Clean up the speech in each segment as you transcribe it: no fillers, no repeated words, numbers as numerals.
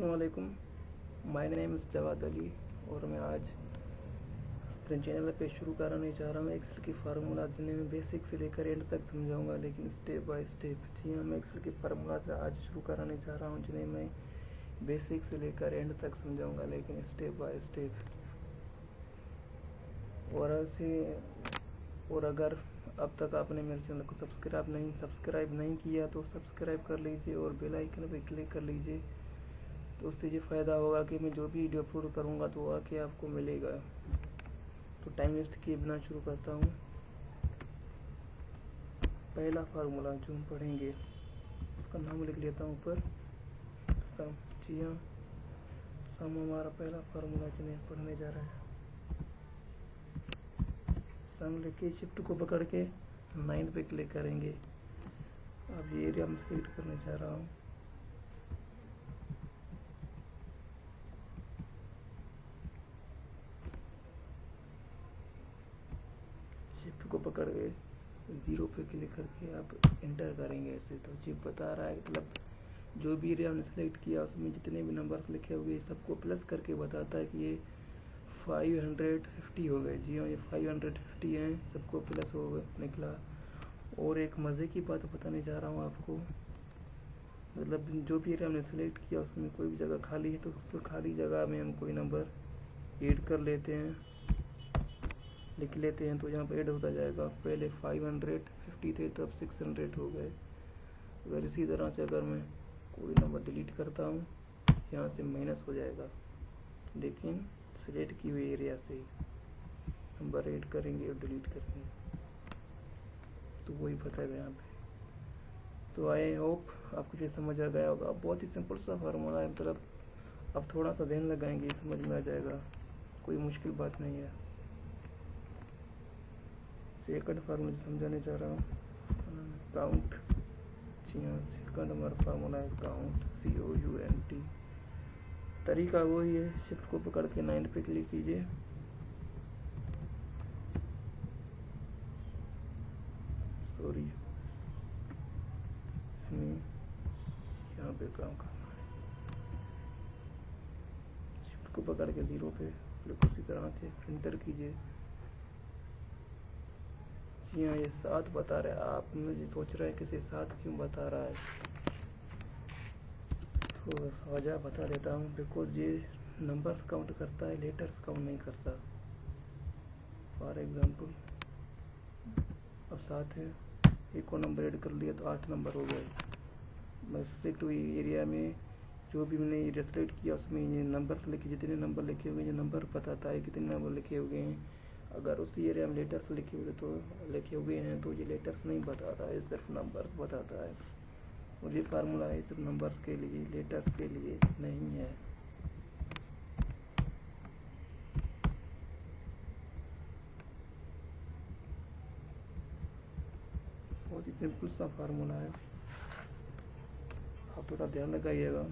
अस्सलाम वालेकुम, my name is Jawad Ali और मैं आज अपने चैनल पे शुरू कराने जा रहा हूँ एक्सेल की फार्मूला, जिन्हें मैं बेसिक से लेकर एंड तक समझाऊंगा, लेकिन स्टेप बाय स्टेप। जी हाँ, मैं एक्सेल की फार्मूला आज शुरू कराने जा रहा हूँ, जिन्हें मैं बेसिक से लेकर एंड तक समझाऊंगा, लेकिन स्टेप बाय स्टेप। और अगर अब तक आपने मेरे चैनल को सब्सक्राइब नहीं किया तो सब्सक्राइब कर लीजिए और बेल आइकन पर क्लिक कर लीजिए। तो उससे ये फ़ायदा होगा कि मैं जो भी वीडियो अपलोड करूँगा तो आके आपको मिलेगा। तो टाइम वेस्ट किए बिना शुरू करता हूँ। पहला फार्मूला जो हम पढ़ेंगे उसका नाम लिख लेता हूँ ऊपर, सम। जी हाँ, सम हमारा पहला फार्मूला जिन्हें पढ़ने जा रहा है। सम लिख के शिफ्ट को पकड़ के 9 पे क्लिक करेंगे। अब ये एरिया में सेलेक्ट करने जा रहा हूँ। शिफ्ट को पकड़ के 0 पे क्लिक करके आप एंटर करेंगे। ऐसे तो जी बता रहा है, मतलब जो भी एरिया हमने सेलेक्ट किया उसमें जितने भी नंबर्स लिखे हुए सबको प्लस करके बताता है कि ये 550 हो गए। जी हाँ, ये 550 हैं, सबको प्लस हो गए निकला। और एक मज़े की बात बताने जा रहा हूँ आपको, मतलब जो भी एरिया हमने सेलेक्ट किया उसमें कोई भी जगह खाली है तो उस खाली जगह में हम कोई नंबर ऐड कर लेते हैं, लिख लेते हैं, तो यहाँ पर ऐड होता जाएगा। पहले 550 थे तो अब 600 हो गए। अगर इसी तरह से अगर मैं कोई नंबर डिलीट करता हूँ, यहाँ से माइनस हो जाएगा, लेकिन सिलेक्ट की हुई एरिया से नंबर ऐड करेंगे और डिलीट करेंगे तो वही बताएगा यहाँ पे। तो आई होप आपको ये समझ आ गया होगा। बहुत ही सिंपल सा फार्मूला है, मतलब अब थोड़ा सा ध्यान लगाएंगे समझ में आ जाएगा, कोई मुश्किल बात नहीं है। सेकंड फार्मूला समझाने जा रहा हूँ, काउंट। जी हाँ, सेकंड हमारा फार्मूला है काउंट, COUNT। तरीका वही है, शिफ्ट को पकड़ के 9 पे क्लिक कीजिए। सॉरी, इसमें यहाँ पे काम करना है। शिफ्ट को पकड़ के 0 पे बिल्कुल उसी तरह से एंटर कीजिए। जी हाँ, ये 7 बता रहा है। आप मुझे सोच रहे हैं कि 7 क्यों बता रहा है, तो वजह बता देता हूँ। बिकॉज ये नंबर्स काउंट करता है, लेटर्स काउंट नहीं करता। फॉर एग्जांपल अब 7 है, एक और नंबर ऐड कर लिया तो 8 नंबर हो गए। मैं सेलेक्ट हुई एरिया में जो भी मैंने एरिया सेलेक्ट किया उसमें ये नंबर लिखे, जितने नंबर लिखे हुए ये नंबर बताता है कितने नंबर लिखे हुए हैं। अगर उसी एरिया में लेटर्स लिखे हुए हैं तो ये लेटर्स नहीं बताता है, सिर्फ नंबर्स बताता है। और ये फार्मूला है सिर्फ नंबर्स के लिए, लेटर्स के लिए नहीं है। बहुत ही सिंपल सा फार्मूला है, आप थोड़ा ध्यान लगाइएगा।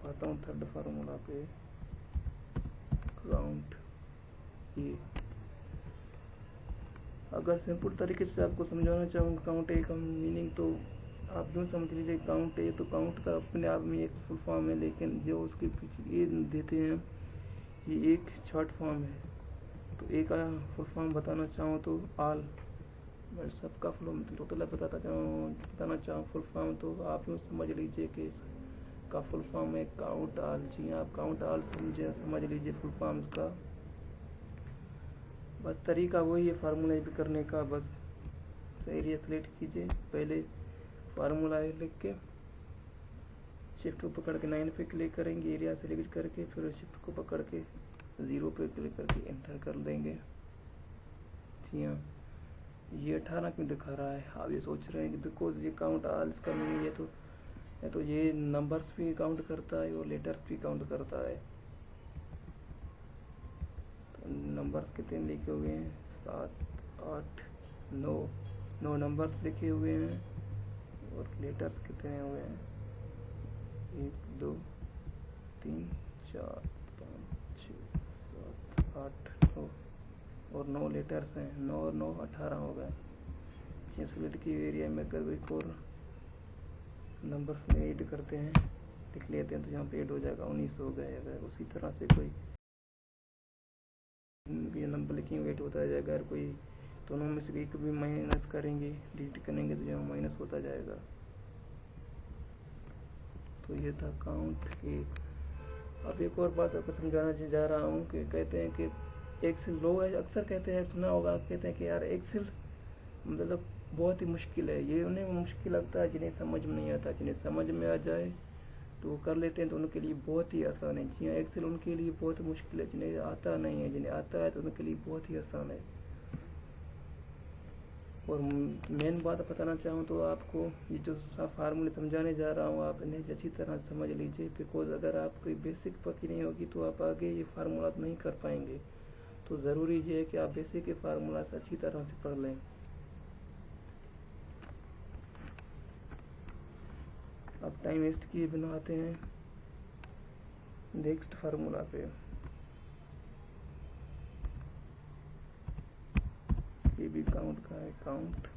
आता हूँ थर्ड फार्मूला पे, काउंट। ये अगर सिंपल तरीके से आपको समझाना चाहूँगा काउंट ए का मीनिंग, तो आप यूँ समझ लीजिए काउंट ए, तो काउंट का अपने आप में एक फुल फॉर्म है, लेकिन जो उसके पीछे ये देते हैं ये एक शॉर्ट फॉर्म है। तो ए का फुल फॉर्म बताना चाहूँ तो आल, मैं सबका फुल टोटल बताना चाहूँ फुल फॉर्म, तो आप यूँ समझ लीजिए कि का फुल फॉर्म है काउंट आल। जी आप काउंट आल समझ लीजिए फुल फॉर्म इसका। बस तरीका वही है फार्मूला भी करने का। बस एरिया सेलेक्ट कीजिए, पहले फार्मूला लिख के शिफ्ट को पकड़ के 9 पे क्लिक करेंगे, एरिया सेलेक्ट करके फिर शिफ्ट को पकड़ के 0 पे क्लिक करके एंटर कर देंगे। जी हाँ, ये 18 क्यों दिखा रहा है, आप ये सोच रहे हैं कि बिकॉज ये काउंट आल इसका मीनिंग है तो ये नंबर्स भी काउंट करता है और लेटर्स भी काउंट करता है। तो नंबर्स कितने लिखे हुए हैं, 7, 8, 9 नंबर्स लिखे हुए हैं, और लेटर्स कितने हुए हैं, 1, 2, 3, 4, 5, 6, 7, 8, 9 और 9 लेटर्स हैं। 9 और 9 18 हो गए। सेलेक्ट की एरिया में अगर एक और नंबर्स में ऐड करते हैं लिख लेते हैं तो यहाँ पे ऐड हो जाएगा 19 हो गए। अगर उसी तरह से कोई ये नंबर लिखेंगे ऐड होता जाएगा। अगर कोई दोनों में से एक भी माइनस करेंगे डिलीट करेंगे तो यहाँ माइनस होता जाएगा। तो ये था काउंट एक। अब एक और बात आपको समझाना जा रहा हूँ कि कहते हैं कि एक्सेल लोग अक्सर कहते हैं, सुना होगा, कहते हैं कि यार एक्सेल मतलब बहुत ही मुश्किल है। ये उन्हें मुश्किल लगता है जिन्हें समझ में नहीं आता। जिन्हें समझ में आ जाए तो वो कर लेते हैं तो उनके लिए बहुत ही आसान है। जी हाँ, एक्सेल उनके लिए बहुत मुश्किल है। जिन्हें आता नहीं है, जिन्हें आता है तो उनके लिए बहुत ही आसान है। और मेन बात बताना चाहूँ तो आपको ये जो फार्मूले समझाने जा रहा हूँ आप इन्हें अच्छी तरह समझ लीजिए। बिकॉज अगर आप कोई बेसिक पकी नहीं होगी तो आप आगे ये फार्मूला नहीं कर पाएंगे। तो ज़रूरी ये है कि आप बेसिक के फार्मूला से अच्छी तरह से पढ़ लें। अब टाइम वेस्ट किए बिना आते हैं नेक्स्ट फार्मूला पे। ये भी काउंट का है, काउंट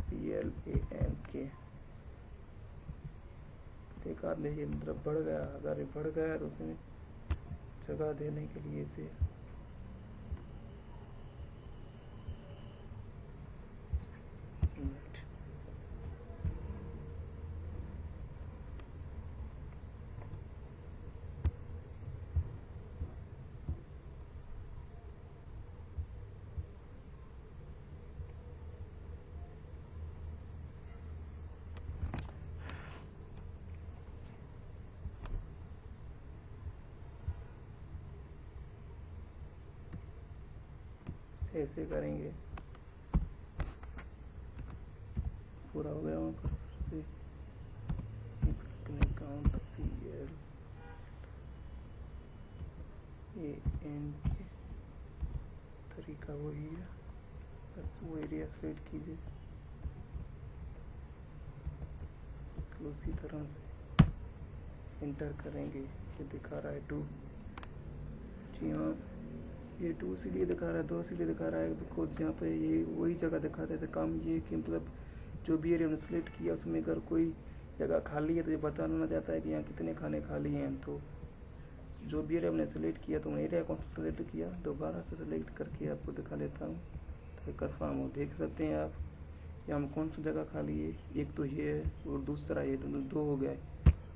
PLANK। देखा आपने, ये मतलब बढ़ गया। अगर ये बढ़ गया तो उसमें जगह देने के लिए इसे ऐसे करेंगे। पूरा हो गया वहाँ पर से काउंट PLANK। तरीका वही है, बस वो एरिया सेट कीजिए तो उसी तरह से इंटर करेंगे। ये दिखा रहा है 2। जी हाँ, ये 2 इसीलिए दिखा रहा है, 2 इसीलिए दिखा रहा है बिकॉज यहाँ पे ये वही जगह दिखाता है। काम ये कि मतलब जो भी एरिया हमने सेलेक्ट किया उसमें अगर कोई जगह खाली है तो ये बताना चाहता है कि यहाँ कितने खाने खाली हैं। तो जो भी एरिया हमने सेलेक्ट किया तो एरिया कौन सा सेलेक्ट किया, दोबारा से सेलेक्ट करके आपको दिखा देता हूँ तो कंफर्म हो। देख सकते हैं आप यहाँ में कौन सी जगह खाली है। एक तो ये है और दूसरा ये, तो 2 हो गया।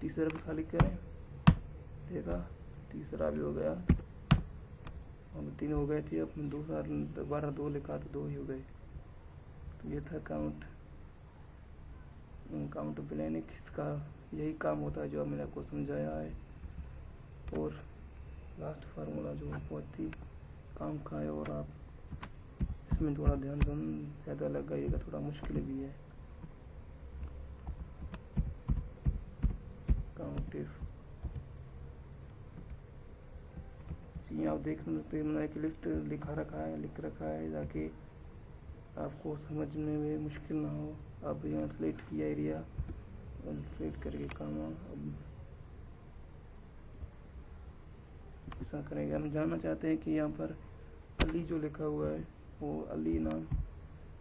तीसरा भी खाली करें, देखा तीसरा भी हो गया। हम 3 हो गए थे, अब दोबारा 2 लिखा तो 2 ही हो गए। तो ये था काउंट प्लानिंग। इसका यही काम होता है जो अब मैंने आपको समझाया है। और लास्ट फार्मूला जो बहुत ही काम का है और आप इसमें थोड़ा ध्यान ज़्यादा लगाइएगा, थोड़ा मुश्किल भी है। काउंट इफ जी आप देख सकते हैं मैंने एक लिस्ट लिख रखा है ताकि आपको समझने में मुश्किल ना हो। अब यहाँ सेलेक्ट किया एरिया, सेलेक्ट करके काम अब ऐसा करेंगे। हम जानना चाहते हैं कि यहाँ पर अली जो लिखा हुआ है वो अली नाम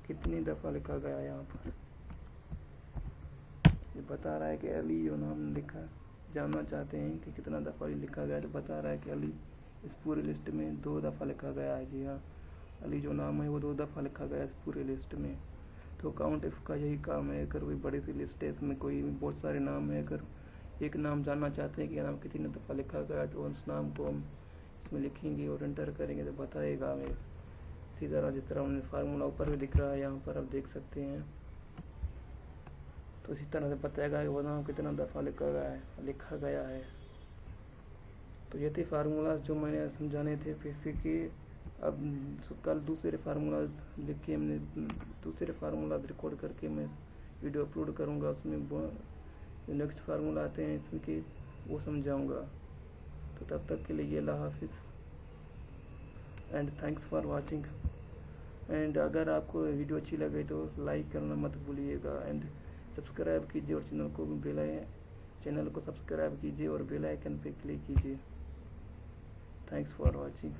कितनी दफ़ा लिखा गया है। यहाँ पर ये बता रहा है कि अली जो नाम लिखा, जानना चाहते हैं कि कितना दफ़ा लिखा गया है। तो बता रहा है कि अली इस पूरी लिस्ट में 2 दफ़ा लिखा गया है। जी हाँ, अली जो नाम है वो 2 दफ़ा लिखा गया है इस पूरी लिस्ट में। तो काउंट इफ का यही काम है। अगर कोई बड़ी सी लिस्ट है इसमें कोई बहुत सारे नाम है, अगर एक नाम जानना चाहते हैं कि नाम कितनी दफ़ा लिखा गया है तो उस नाम को हम इसमें लिखेंगे और एंटर करेंगे तो बताएगा हमें। इसी तरह जिस तरह हमने फार्मूला ऊपर भी दिख रहा है यहाँ पर आप देख सकते हैं, तो इसी तरह से बताएगा कि वो नाम कितना दफ़ा लिखा गया है। तो ये थे फार्मूलाज जो मैंने समझाने थे बेसिक के। अब कल दूसरे फार्मूलाज लिख के हमने दूसरे फार्मूलाज रिकॉर्ड करके मैं वीडियो अपलोड करूँगा। उसमें जो नेक्स्ट फार्मूला आते हैं इसके वो समझाऊँगा। तो तब तक के लिए अल्लाह हाफिज़ and thanks for watching. And अगर आपको वीडियो अच्छी लगे तो लाइक करना मत भूलिएगा एंड सब्सक्राइब कीजिए और चैनल को सब्सक्राइब कीजिए और बेल आइकन पे क्लिक कीजिए। Thanks for watching.